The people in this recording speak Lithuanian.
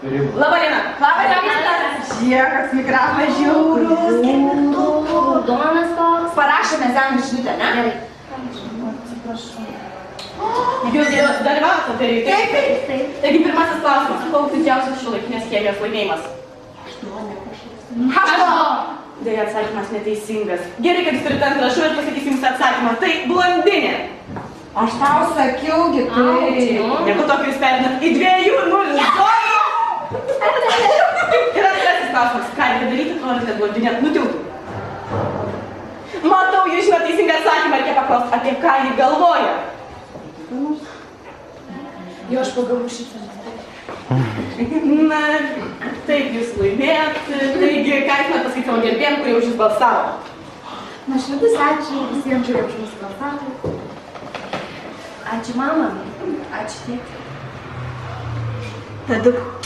Labą dieną. Labą dieną. Žiekas, mikrofonas žiaurus. Donas toks. Parašėme seną žinutę, ne? Gerai. Jūs dalyvavote loterijoje? Taip. Taigi pirmasis klausimas. Koks didžiausias šiuolaikinės chemijos laimėjimas? Hašto. Deja, atsakymas neteisingas. Gerai, kad jūs turite ant rašų ir pasakysiu jums atsakymą. Tai blondinė. Aš tau sakiau, tai. Nieko tokio jūs perinat į 2-0 zoną. Ir antrasis klausimas. Ką reikia daryti, norint, kad blondinė nutiltų? Matau, jūs žinot teisingą atsakymą, reikia paklausti, apie ką jį galvoja. Jo, aš pagalvoju šitą. Na, taip jūs laimėjot. Taigi, ką jūs man pasakyti savo gerbėjim, kurie už jūs balsavo? Nuoširdus ačiū visiems, kurie už mus balsavo. Ačiū mama. Ačiū tėti. Taduk.